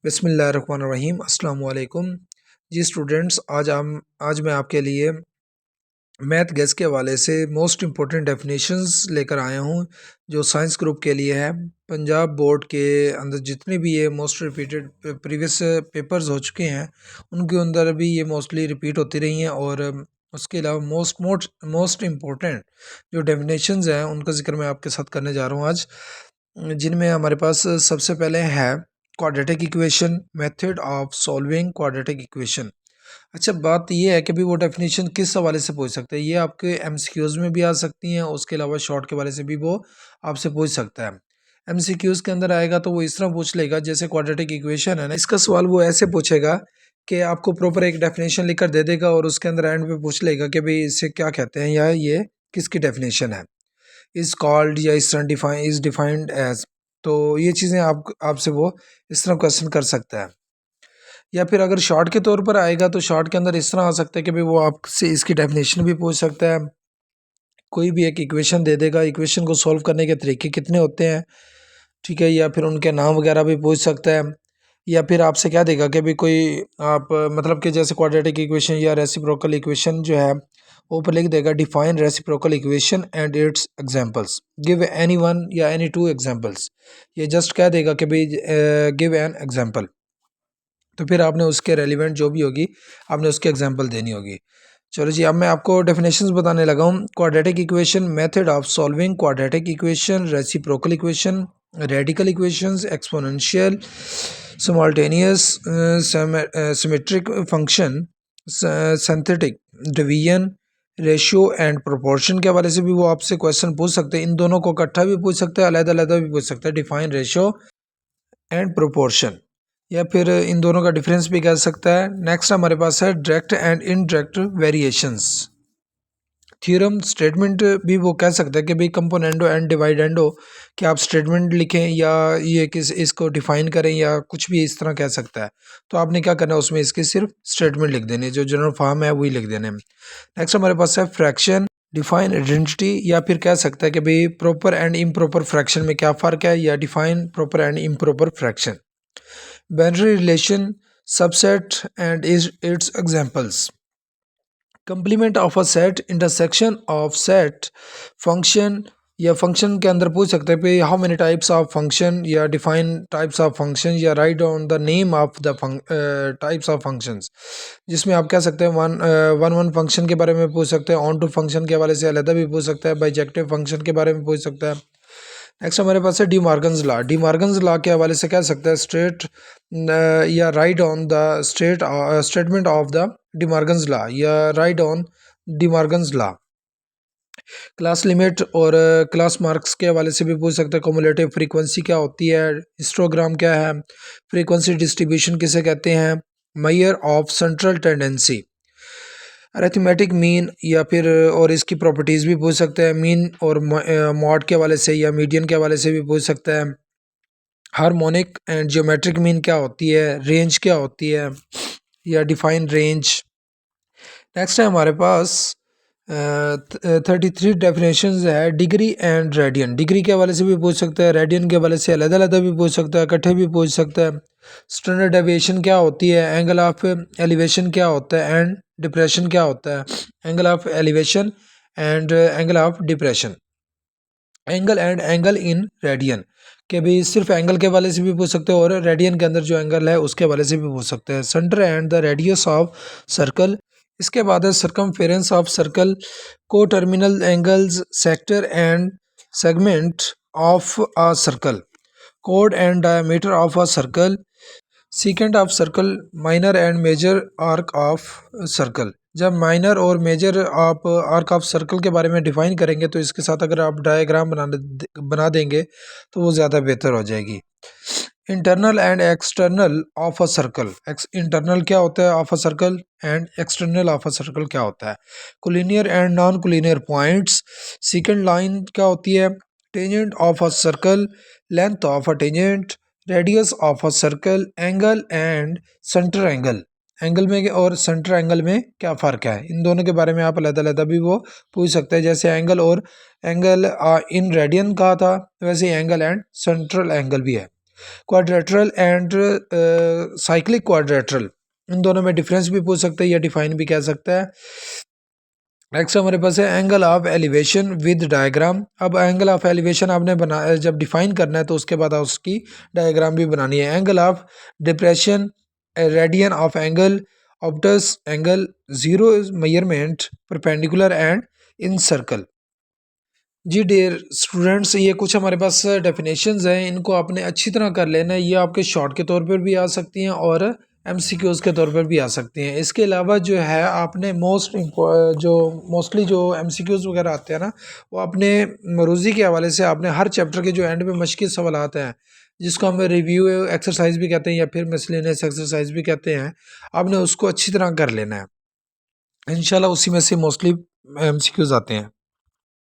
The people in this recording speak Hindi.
बिस्मिल्लाहिर्रहमानिर्रहीम अस्सलाम वालेकुम। जी स्टूडेंट्स, आज मैं आपके लिए मैथ गेस के हवाले से मोस्ट इम्पोर्टेंट डेफिनेशंस लेकर आया हूँ जो साइंस ग्रुप के लिए है। पंजाब बोर्ड के अंदर जितने भी ये मोस्ट रिपीटेड प्रीवियस पेपर्स हो चुके हैं उनके अंदर भी ये मोस्टली रिपीट होती रही हैं। और उसके अलावा मोस्ट इम्पोर्टेंट जो डेफिनेशंस हैं उनका जिक्र मैं आपके साथ करने जा रहा हूँ आज, जिनमें हमारे पास सबसे पहले है quadratic equation, method of solving quadratic equation. अच्छा, बात ये है कि भी वो डेफिनेशन किस हवाले से पूछ सकते हैं। ये आपके एमसीक्यूज में भी आ सकती हैं, उसके अलावा शॉर्ट के हवाले से भी वो आपसे पूछ सकता है। एमसीक्यूज के अंदर आएगा तो वो इस तरह पूछ लेगा, जैसे क्वाड्रेटिक इक्वेशन है ना, इसका सवाल वो ऐसे पूछेगा कि आपको प्रॉपर एक डेफिनेशन लिखकर दे देगा और उसके अंदर एंड पे पूछ लेगा कि भाई इसे क्या कहते हैं या ये किसकी डेफिनेशन है। इज कॉल्ड या इस तरह डिफाइन इज डिफाइंड एज, तो ये चीज़ें आपसे वो इस तरह क्वेश्चन कर सकता है। या फिर अगर शॉर्ट के तौर पर आएगा तो शॉर्ट के अंदर इस तरह आ सकता है कि भाई वो आपसे इसकी डेफिनेशन भी पूछ सकता है। कोई भी एक इक्वेशन दे देगा, इक्वेशन को सॉल्व करने के तरीके कितने होते हैं, ठीक है, या फिर उनके नाम वगैरह भी पूछ सकता है। या फिर आपसे क्या देगा कि भाई कोई आप मतलब कि जैसे क्वाड्रेटिक इक्वेशन या रेसिप्रोकल इक्वेशन जो है वो ऊपर लिख देगा, define reciprocal equation and it's examples, give any one या एनी टू एग्जांपल्स। ये जस्ट कह देगा कि भाई गिव एन एग्जांपल, तो फिर आपने उसके रेलिवेंट जो भी होगी आपने उसके एग्जांपल देनी होगी। चलो जी, अब मैं आपको डेफिनेशंस बताने लगा हूँ। Quadratic equation, method of solving quadratic equation, reciprocal equation, radical equations, exponential, simultaneous, symmetric function, synthetic division, ratio and proportion के हवाले से भी वो आपसे क्वेश्चन पूछ सकते हैं। इन दोनों को इकट्ठा भी पूछ सकते हैं, अलग-अलग भी पूछ सकते हैं, डिफाइन रेशियो एंड प्रोपोर्शन, या फिर इन दोनों का डिफरेंस भी कह सकता है। नेक्स्ट हमारे पास है direct and indirect variations. Theorem statement भी वो कह सकता है कि भाई कंपोनेंडो एंड डिवाइडेंडो, कि आप स्टेटमेंट लिखें या ये किस इसको डिफाइन करें या कुछ भी इस तरह कह सकता है। तो आपने क्या करना है, उसमें इसके सिर्फ स्टेटमेंट लिख देने, जो जनरल फॉर्म है वही लिख देने। नेक्स्ट हमारे पास है फ्रैक्शन, डिफाइन आइडेंटिटी, या फिर कह सकता है कि भाई प्रॉपर एंड इम्प्रॉपर फ्रैक्शन में क्या फ़र्क है, या define proper and improper fraction. Binary relation, subset and it's examples, complement of a set, intersection of set, function, या फंक्शन के अंदर पूछ सकते हैं how many types of function, या डिफाइन टाइप्स ऑफ फंक्शन, या write on the name of the types of functions, जिसमें आप कह सकते हैं वन फंक्शन के बारे में पूछ सकते हैं, ऑन टू फंक्शन के हवाले से अलग भी पूछ सकता है, बाइजेक्टिव फंक्शन के बारे में पूछ सकता है। नेक्स्ट हमारे पास है De Morgan's law. De Morgan's law के हवाले से कह सकते हैं स्ट्रेट या write on the statement of the De Morgan's law, या write on De Morgan's law. Class limit और क्लास मार्क्स के हवाले से भी पूछ सकते हैं। कम्युलेटिव फ्रीक्वेंसी क्या होती है, हिस्टोग्राम क्या है, फ्रीक्वेंसी डिस्ट्रीब्यूशन किसे कहते हैं, measure of central tendency, arithmetic mean, या फिर और इसकी प्रॉपर्टीज़ भी पूछ सकते हैं। मीन और मॉड के हवाले से या मीडियन के हवाले से भी पूछ सकता है। हार्मोनिक एंड ज्योमेट्रिक मीन क्या होती है, रेंज क्या होती है, या डिफाइन रेंज। नेक्स्ट है हमारे पास 33 डेफिनेशन है डिग्री एंड रेडियन। डिग्री के हवाले से भी पूछ सकता है, रेडियन के हवाले से अलग अलग भी पूछ सकता है, इकट्ठे भी पूछ सकता है। स्टैंडर्ड डेविएशन क्या होती है, एंगल ऑफ एलिवेशन क्या होता है, एंड डिप्रेशन क्या होता है, angle of elevation and angle of depression. Angle and angle in radian, के भी सिर्फ एंगल के हवाले से भी पूछ सकते हो और रेडियन के अंदर जो एंगल है उसके हवाले से भी पूछ सकते हैं। Centre and the radius of circle. इसके बाद है circumference of circle, coterminal angles, sector and segment of a circle, कोड and diameter of a circle, secant of circle, minor and major arc of circle. जब माइनर और मेजर आप आर्क ऑफ सर्कल के बारे में डिफाइन करेंगे तो इसके साथ अगर आप डायग्राम बना देंगे तो वो ज़्यादा बेहतर हो जाएगी। Internal and external of a circle, internal क्या होता है of a circle, and external of a circle क्या होता है। Collinear and non collinear points, second line क्या होती है, tangent of a circle, length of a tangent, radius of a circle, angle and centre angle. Angle में और सेंटर एंगल में क्या फ़र्क है, इन दोनों के बारे में आप अलग-अलग भी वो पूछ सकते हैं। जैसे एंगल और एंगल इन रेडियन कहा था, वैसे एंगल एंड सेंट्रल एंगल भी है। क्वाड्रेटरल एंड साइक्लिक क्वाड्रेटरल, इन दोनों में डिफरेंस भी पूछ सकते हैं या डिफाइन भी कह सकता है। नेक्स्ट हमारे पास है angle of elevation with diagram. अब एंगल ऑफ एलिवेशन आपने बना जब डिफाइन करना है तो उसके बाद उसकी डायग्राम भी बनानी है। Angle of depression, radian of angle, obtuse angle, zero measurement, perpendicular and in circle. जी डियर स्टूडेंट्स, ये कुछ हमारे पास डेफिनेशंस हैं, इनको आपने अच्छी तरह कर लेना है। ये आपके शॉर्ट के तौर पर भी आ सकती हैं और एमसीक्यूज़ के तौर पर भी आ सकती हैं। इसके अलावा जो है आपने मोस्टली जो एमसीक्यूज़ वगैरह आते हैं ना, वो अपने मरूज़ी के हवाले से आपने हर चैप्टर के जो एंड पे मश्की सवाल आते हैं, जिसको हम रिव्यू एक्सरसाइज भी कहते हैं या फिर मिसलेनियस एक्सरसाइज भी कहते हैं, आपने उसको अच्छी तरह कर लेना है। इंशाल्लाह उसी में से मोस्टली एमसीक्यूज़ आते हैं।